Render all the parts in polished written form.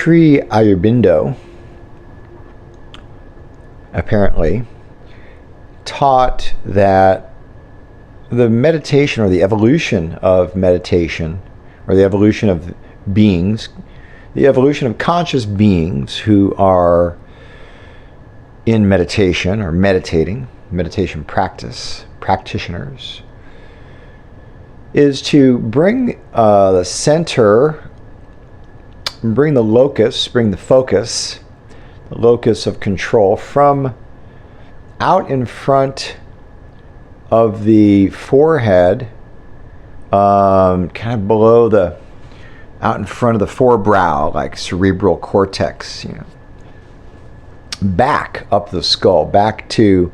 Sri Aurobindo apparently taught that the meditation, or the evolution of meditation, or the evolution of beings, the evolution of conscious beings who are in meditation or meditating, meditation practitioners, is to bring the center, bring the locus, bring the focus, the locus of control from out in front of the forehead, kind of below the, out in front of the forebrow, like cerebral cortex, back up the skull, back to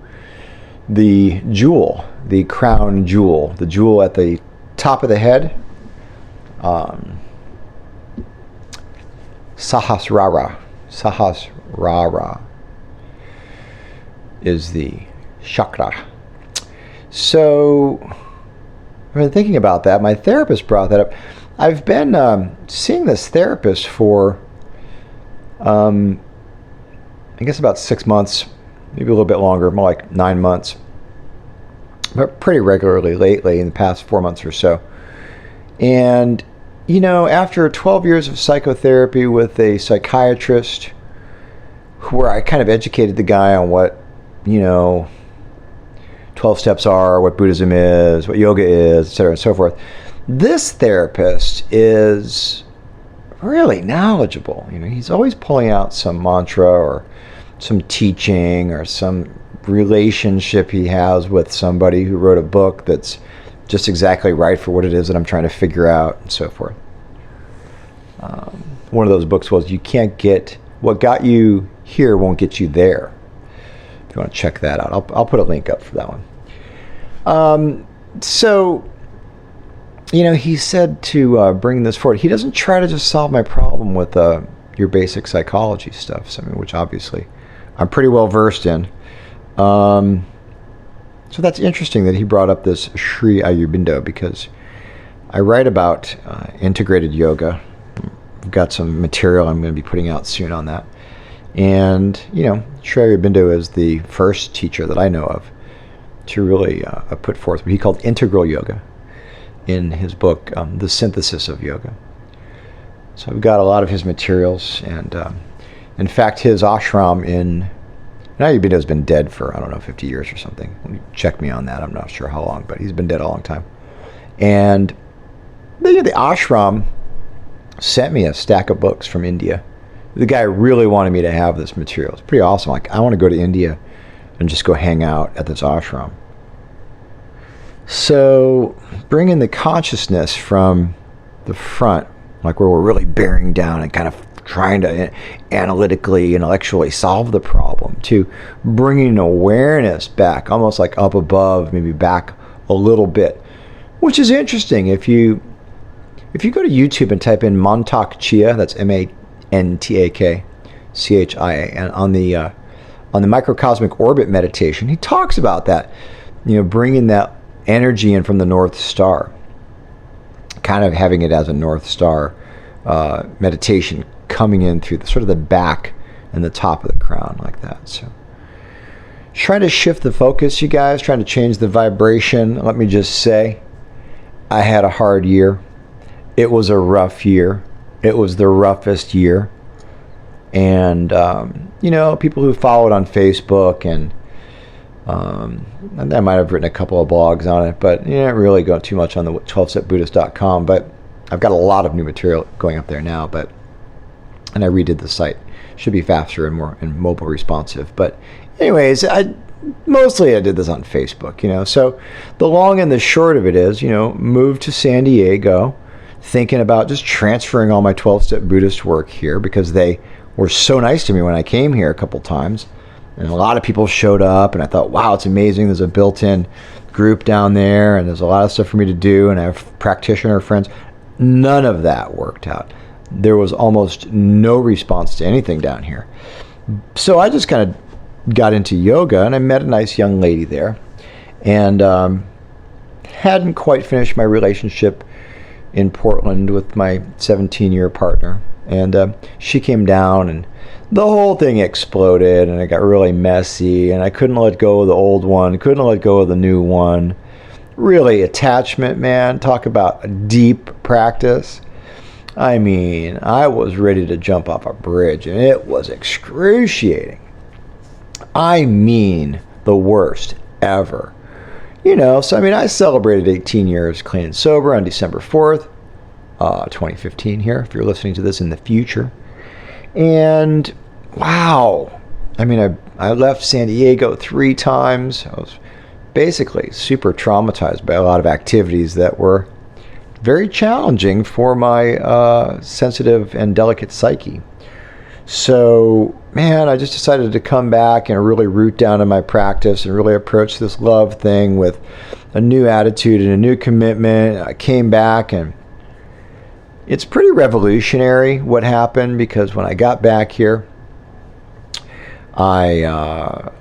the jewel, the crown jewel, the jewel at the top of the head, Sahasrara is the chakra. So I've been thinking about that. My therapist brought that up. I've been seeing this therapist for, I guess about 6 months, maybe a little bit longer, more like 9 months, but pretty regularly lately in the past 4 months or so. And, after 12 years of psychotherapy with a psychiatrist, where I kind of educated the guy on what, 12 steps are, what Buddhism is, what yoga is, etc., and so forth. This therapist is really knowledgeable. He's always pulling out some mantra or some teaching or some relationship he has with somebody who wrote a book that's just exactly right for what it is that I'm trying to figure out, and so forth. One of those books was, "You can't get what got you here won't get you there." If you want to check that out, I'll put a link up for that one. So, he said to bring this forward. He doesn't try to just solve my problem with your basic psychology stuff, which obviously I'm pretty well versed in. So that's interesting that he brought up this Sri Aurobindo, because I write about integrated yoga. I've got some material I'm going to be putting out soon on that. And, Sri Aurobindo is the first teacher that I know of to really put forth what he called integral yoga in his book, The Synthesis of Yoga. So I've got a lot of his materials, and in fact, his ashram in Aurobindo has been dead for, 50 years or something. Check me on that. I'm not sure how long, but he's been dead a long time. And the ashram sent me a stack of books from India. The guy really wanted me to have this material. It's pretty awesome. Like, I want to go to India and just go hang out at this ashram. So bringing the consciousness from the front, like where we're really bearing down and kind of trying to analytically, intellectually solve the problem, to bringing awareness back, almost like up above, maybe back a little bit, which is interesting. If you go to YouTube and type in Mantak Chia, that's Mantak Chia, and on the microcosmic orbit meditation, he talks about that, bringing that energy in from the North Star, kind of having it as a North Star meditation coming in through the back and the top of the crown, like that. So trying to shift the focus, you guys, trying to change the vibration. Let me just say, I had a hard year. It was a rough year. It was the roughest year. And, people who followed on Facebook, and I might have written a couple of blogs on it, but didn't really go too much on the 12stepbuddhist.com. But I've got a lot of new material going up there now, and I redid the site. Should be faster and more and mobile responsive. But anyways, mostly I did this on Facebook, So the long and the short of it is, moved to San Diego, thinking about just transferring all my 12-step Buddhist work here, because they were so nice to me when I came here a couple times. And a lot of people showed up, and I thought, wow, it's amazing. There's a built-in group down there, and there's a lot of stuff for me to do, and I have practitioner friends. None of that worked out. There was almost no response to anything down here. So I just kind of got into yoga, and I met a nice young lady there, and hadn't quite finished my relationship in Portland with my 17-year partner. And she came down, and the whole thing exploded, and it got really messy, and I couldn't let go of the old one, couldn't let go of the new one. Really, attachment, man. Talk about a deep practice. I mean, I was ready to jump off a bridge, and it was excruciating. I mean, the worst ever. So I mean, I celebrated 18 years clean and sober on December 4th, 2015 here, if you're listening to this in the future. And wow, I mean, I left San Diego 3 times. I was basically super traumatized by a lot of activities that were very challenging for my sensitive and delicate psyche. So, man, I just decided to come back and really root down in my practice and really approach this love thing with a new attitude and a new commitment. I came back, and it's pretty revolutionary what happened, because when I got back here, I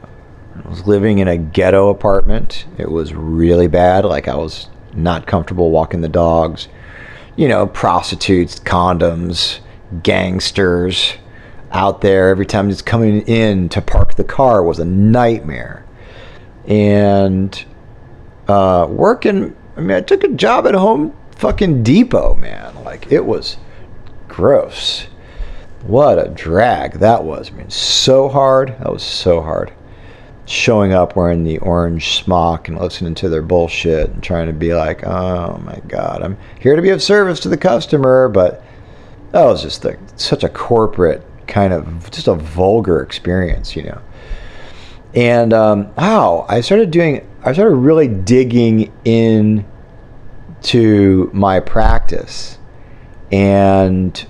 was living in a ghetto apartment. It was really bad. Like, I was not comfortable walking the dogs. Prostitutes, condoms, gangsters out there. Every time just coming in to park the car was a nightmare. And working, I mean, I took a job at Home fucking Depot, man. Like, it was gross. What a drag that was. I mean, so hard. That was so hard. Showing up wearing the orange smock and listening to their bullshit and trying to be like, oh my God, I'm here to be of service to the customer. But that was just such a corporate kind of, just a vulgar experience, And I started really digging into my practice, and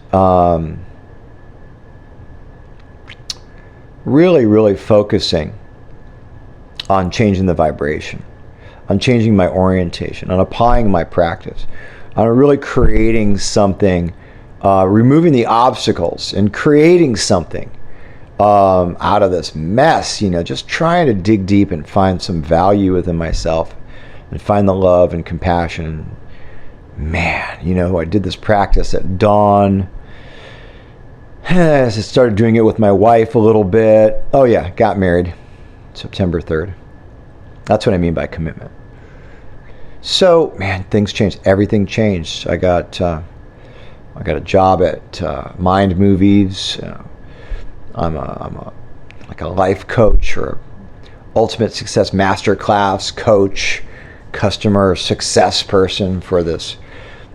really focusing on changing the vibration, on changing my orientation, on applying my practice, on really creating something, removing the obstacles and creating something out of this mess, just trying to dig deep and find some value within myself and find the love and compassion. Man, I did this practice at dawn. I started doing it with my wife a little bit. Oh yeah, got married September 3rd. That's what I mean by commitment. So, man, things changed. Everything changed. I got a job at Mind Movies. I'm a life coach, or ultimate success masterclass coach, customer success person for this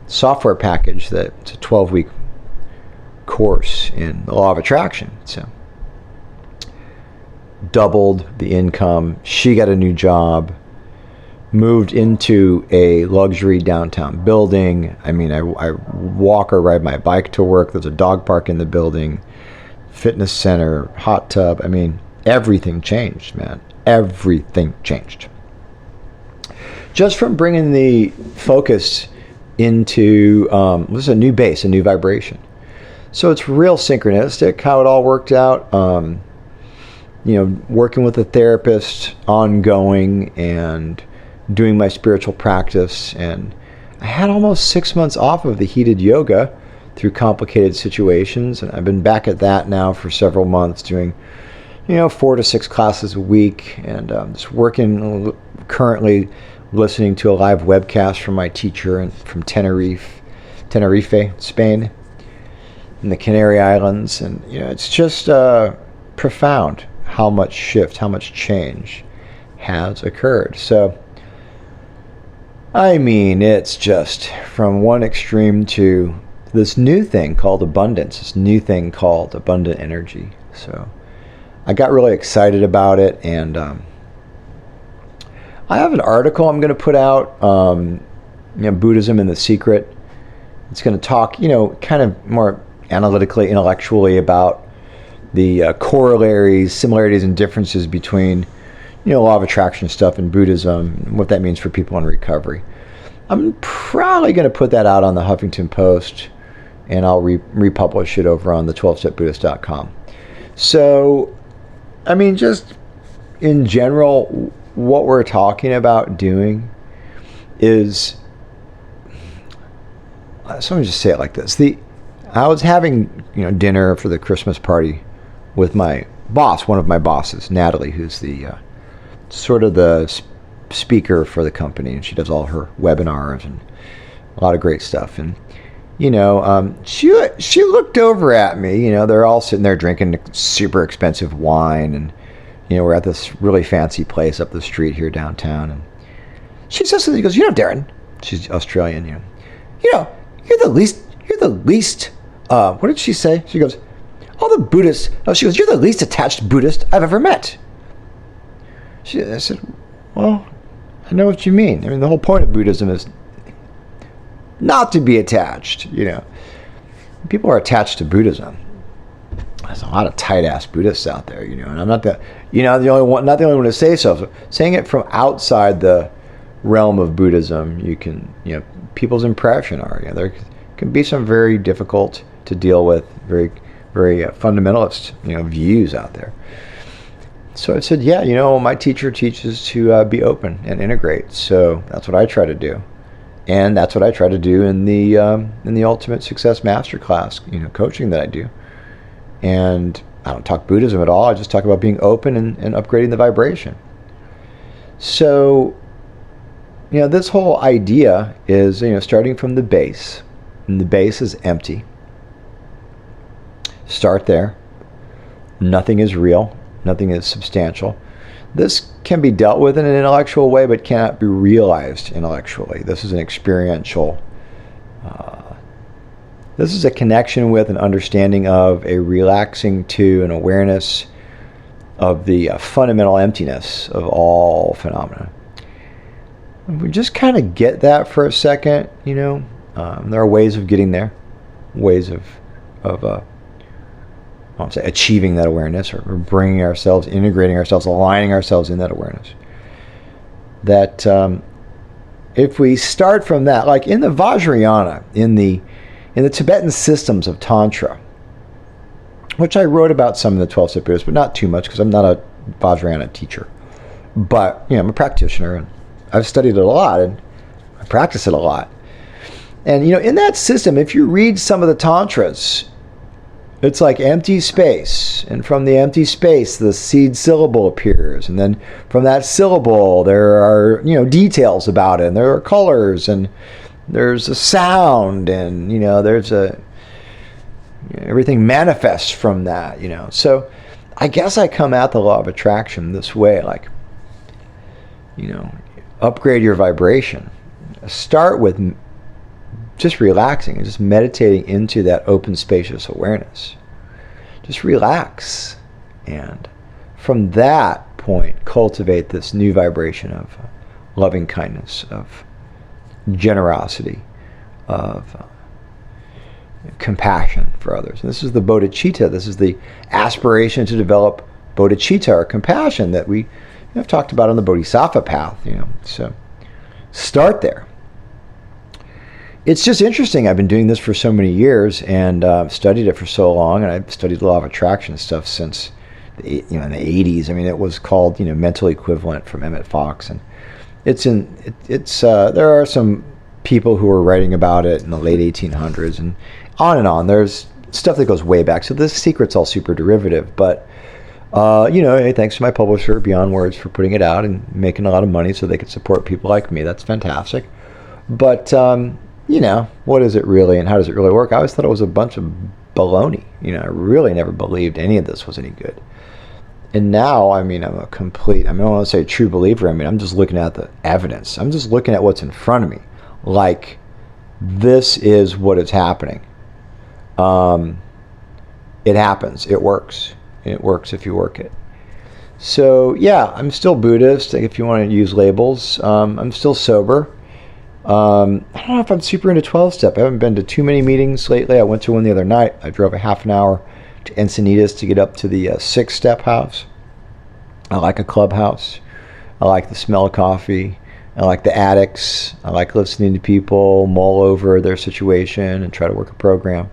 software package that's a 12-week course in the law of attraction. So doubled the income. She got a new job, moved into a luxury downtown building. I mean, I walk or ride my bike to work. There's a dog park in the building, fitness center, hot tub. I mean, everything changed, man. Everything changed. Just from bringing the focus into, this is a new base, a new vibration. So it's real synchronistic how it all worked out. Working with a therapist ongoing and doing my spiritual practice. And I had almost 6 months off of the heated yoga through complicated situations. And I've been back at that now for several months, doing, 4 to 6 classes a week, and just working, currently listening to a live webcast from my teacher from Tenerife, Spain, in the Canary Islands. And, it's just profound how much shift, how much change has occurred. So, I mean, it's just from one extreme to this new thing called abundance, this new thing called abundant energy. So I got really excited about it, and I have an article I'm going to put out, Buddhism and the Secret. It's going to talk, kind of more analytically, intellectually about the corollaries, similarities, and differences between, law of attraction stuff and Buddhism, and what that means for people in recovery. I'm probably going to put that out on the Huffington Post, and I'll republish it over on the 12stepbuddhist.com. So, I mean, just in general, what we're talking about doing is, so let me just say it like this. I was having dinner for the Christmas party with my boss, one of my bosses, Natalie, who's the sort of the speaker for the company, and she does all her webinars and a lot of great stuff. And she looked over at me. They're all sitting there drinking super expensive wine, and we're at this really fancy place up the street here downtown. And she says something. She goes, Darren, she's Australian. You're the least. What did she say? She goes, all the Buddhists. Oh, she goes, you're the least attached Buddhist I've ever met. I said, well, I know what you mean. I mean, the whole point of Buddhism is not to be attached. People are attached to Buddhism. There's a lot of tight-ass Buddhists out there, and I'm not the only one, not the only one to say so. So saying it from outside the realm of Buddhism, you can, people's impression are, there can be some very difficult to deal with, very, very fundamentalist, views out there. So I said, my teacher teaches to be open and integrate. So that's what I try to do. And that's what I try to do in the Ultimate Success Masterclass, coaching that I do. And I don't talk Buddhism at all. I just talk about being open and upgrading the vibration. So, this whole idea is, starting from the base. And the base is empty. Start there. Nothing is real. Nothing is substantial. This can be dealt with in an intellectual way, but cannot be realized intellectually. This is an experiential. This is a connection with, an understanding of, a relaxing to, an awareness of the fundamental emptiness of all phenomena. If we just kind of get that for a second, there are ways of getting there, ways of achieving that awareness, or bringing ourselves, integrating ourselves, aligning ourselves in that awareness. That if we start from that, like in the Vajrayana, in the Tibetan systems of Tantra, which I wrote about some in the 12-step Buddhist, but not too much because I'm not a Vajrayana teacher. But I'm a practitioner, and I've studied it a lot, and I practice it a lot. And in that system, if you read some of the tantras, it's like empty space, and from the empty space, the seed syllable appears, and then from that syllable, there are details about it, and there are colors, and there's a sound, and there's everything manifests from that. So I guess I come at the law of attraction this way, like upgrade your vibration. Start with just relaxing and just meditating into that open, spacious awareness. Just relax, and from that point, cultivate this new vibration of loving kindness, of generosity, of compassion for others. And this is the bodhicitta. This is the aspiration to develop bodhicitta, or compassion, that we have talked about on the bodhisattva path. So start there. It's just interesting. I've been doing this for so many years, and I've studied it for so long, and I've studied the law of attraction stuff since in the 80s. I mean, it was called mental equivalent from Emmett Fox, and there are some people who were writing about it in the late 1800s, and on. There's stuff that goes way back. So this secret's all super derivative, but hey, thanks to my publisher, Beyond Words, for putting it out and making a lot of money so they could support people like me. That's fantastic. But what is it really, and how does it really work? I always thought it was a bunch of baloney. I really never believed any of this was any good. And now, I'm a complete, I don't want to say true believer. I'm just looking at the evidence. I'm just looking at what's in front of me. Like, this is what is happening. It happens. It works. It works if you work it. So, yeah, I'm still Buddhist, if you want to use labels. I'm still sober. I don't know if I'm super into 12-step. I haven't been to too many meetings lately. I went to one the other night. I drove a half an hour to Encinitas to get up to the 6-step house. I like a clubhouse. I like the smell of coffee. I like the addicts. I like listening to people mull over their situation and try to work a program.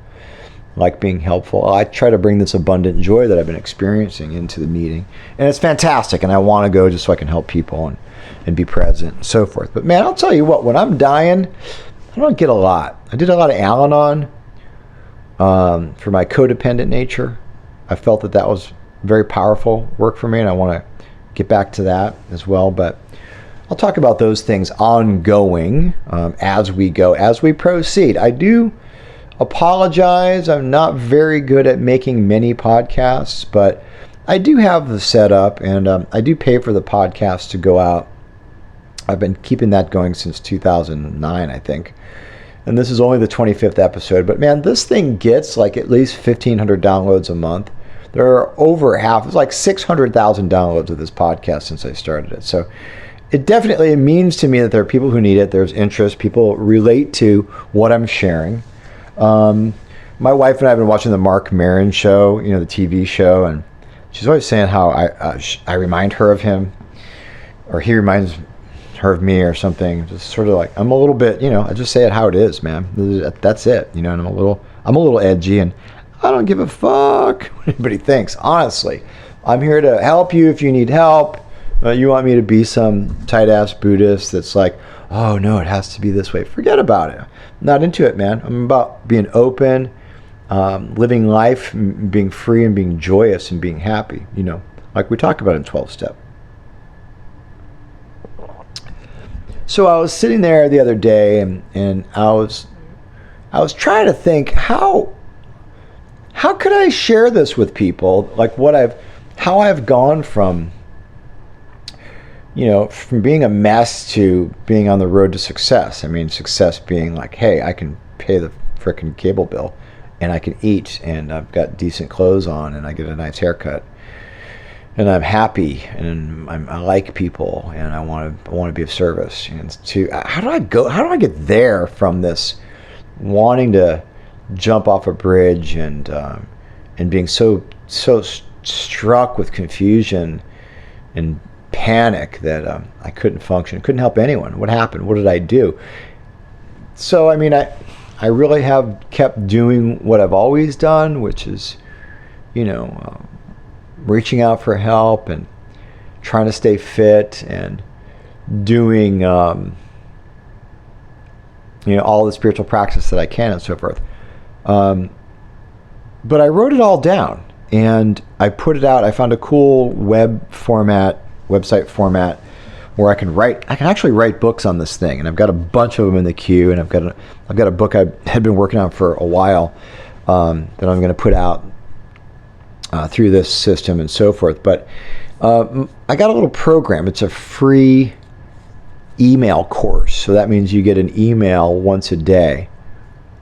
I like being helpful. I try to bring this abundant joy that I've been experiencing into the meeting. And it's fantastic, and I want to go just so I can help people and be present and so forth. But man, I'll tell you what, when I'm dying, I don't get a lot. I did a lot of Al-Anon, for my codependent nature. I felt that was very powerful work for me, and I want to get back to that as well. But I'll talk about those things ongoing as we go, as we proceed. I do apologize. I'm not very good at making many podcasts, but I do have the setup, and I do pay for the podcast to go out. I've been keeping that going since 2009, I think. And this is only the 25th episode. But man, this thing gets like at least 1,500 downloads a month. There are over half, it's like 600,000 downloads of this podcast since I started it. So it definitely means to me that there are people who need it. There's interest. People relate to what I'm sharing. My wife and I have been watching the Marc Maron show, the TV show, and she's always saying how I remind her of him, or he reminds her of me or something. Just sort of like, I'm a little bit, I just say it how it is, man. That's it, and I'm a little edgy, and I don't give a fuck what anybody thinks. Honestly, I'm here to help you if you need help. You want me to be some tight-ass Buddhist that's like, oh no, it has to be this way. Forget about it. I'm not into it, man. I'm about being open, living life, being free and being joyous and being happy, like we talk about in 12-step. So I was sitting there the other day, and I was trying to think, how could I share this with people, like how I've gone from being a mess to being on the road to success. I mean, success being like, hey, I can pay the frickin' cable bill, and I can eat, and I've got decent clothes on, and I get a nice haircut, and I'm happy, and I like people, and I want to be of service. And how do I get there from this wanting to jump off a bridge and being so struck with confusion and panic that I couldn't function, couldn't help anyone. What happened? What did I do? So I mean, I really have kept doing what I've always done, which is reaching out for help and trying to stay fit and doing all the spiritual practice that I can and so forth. But I wrote it all down and I put it out. I found a cool website format where I can actually write books on this thing, and I've got a bunch of them in the queue, and I've got a book I had been working on for a while that I'm going to put out through this system and so forth. But I got a little program. It's a free email course, so that means you get an email once a day,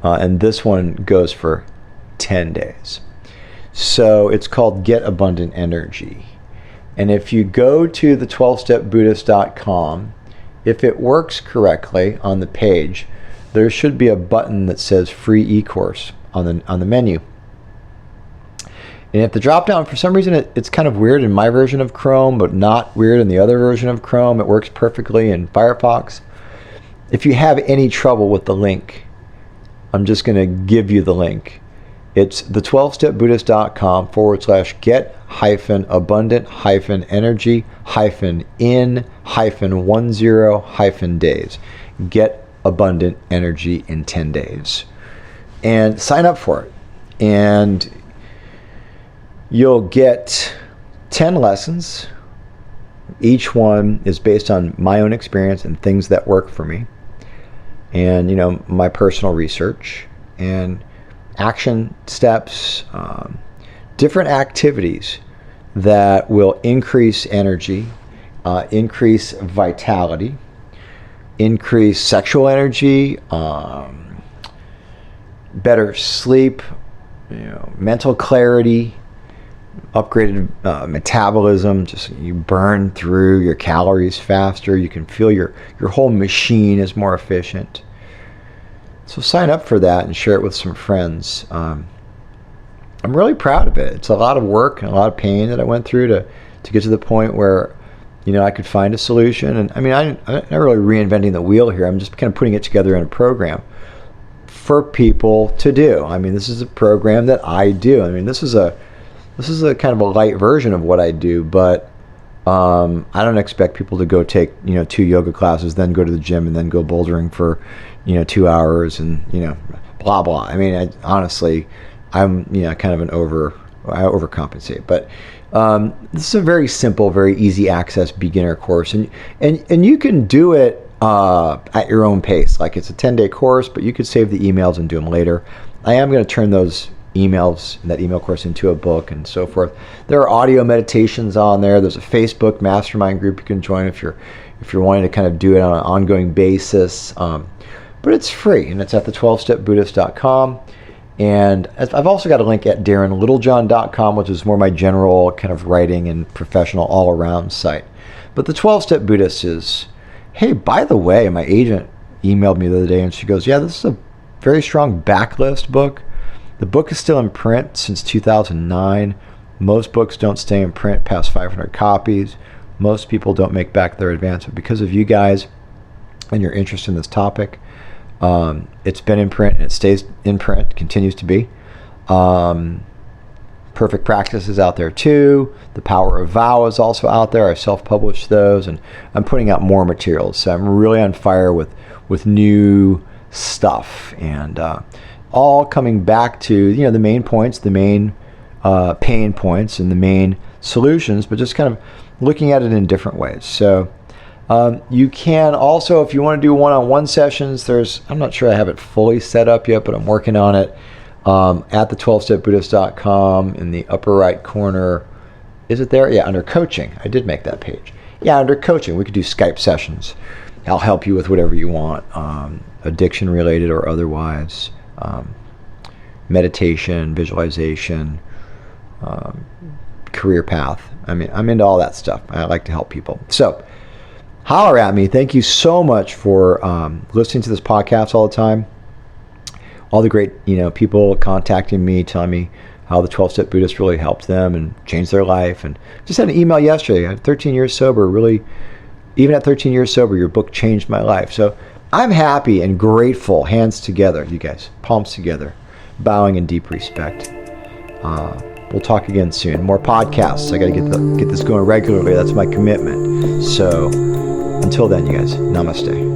and this one goes for 10 days. So it's called Get Abundant Energy. And if you go to the 12stepbuddhist.com, if it works correctly on the page, there should be a button that says free e-course on the menu. And if the drop down, for some reason it's kind of weird in my version of Chrome, but not weird in the other version of Chrome. It works perfectly in Firefox. If you have any trouble with the link, I'm just going to give you the link. It's the 12stepbuddhist.com/get-abundant-energy-in-10 days. Get abundant energy in 10 days. And sign up for it. And you'll get 10 lessons. Each one is based on my own experience and things that work for me. And, my personal research and action steps, different activities that will increase energy, increase vitality, increase sexual energy, better sleep, mental clarity, upgraded metabolism. Just you burn through your calories faster. You can feel your whole machine is more efficient. So sign up for that and share it with some friends. I'm really proud of it. It's a lot of work and a lot of pain that I went through to get to the point where I could find a solution. And I mean, I'm not really reinventing the wheel here. I'm just kind of putting it together in a program for people to do. I mean, this is a program that I do. I mean, this is a kind of a light version of what I do, but I don't expect people to go take 2 yoga classes, then go to the gym, and then go bouldering for 2 hours, and blah blah. I mean, honestly, I'm kind of I overcompensate, but this is a very simple, very easy access beginner course, and you can do it at your own pace. Like, it's a 10-day course, but you could save the emails and do them later. I am going to turn those emails and that email course into a book and so forth. There are audio meditations on there. There's a Facebook mastermind group you can join if you're wanting to kind of do it on an ongoing basis. But it's free, and it's at the 12stepbuddhist.com. And I've also got a link at darrenlittlejohn.com, which is more my general kind of writing and professional all-around site. But the 12-Step Buddhist is, hey, by the way, my agent emailed me the other day, and she goes, yeah, this is a very strong backlist book. The book is still in print since 2009. Most books don't stay in print past 500 copies. Most people don't make back their advance. But because of you guys and your interest in this topic, it's been in print, and it stays in print, continues to be. Perfect Practice is out there too. The Power of Vow is also out there. I self-published those, and I'm putting out more materials. So I'm really on fire with new stuff, and all coming back to the main points, the main pain points, and the main solutions, but just kind of looking at it in different ways. So you can also, if you want to do one-on-one sessions, I'm not sure I have it fully set up yet, but I'm working on it. At the 12stepbuddhist.com, in the upper right corner, is it there? Yeah, under coaching. I did make that page. Yeah, under coaching, we could do Skype sessions. I'll help you with whatever you want, addiction related or otherwise, meditation, visualization, career path. I mean, I'm into all that stuff. I like to help people. So holler at me. Thank you so much for listening to this podcast all the time. All the great, people contacting me, telling me how the 12-Step Buddhist really helped them and changed their life. And just had an email yesterday. I'm 13 years sober. Really, even at 13 years sober, your book changed my life. So I'm happy and grateful. Hands together, you guys. Palms together. Bowing in deep respect. We'll talk again soon. More podcasts. I got to get this going regularly. That's my commitment. So until then, you guys, namaste.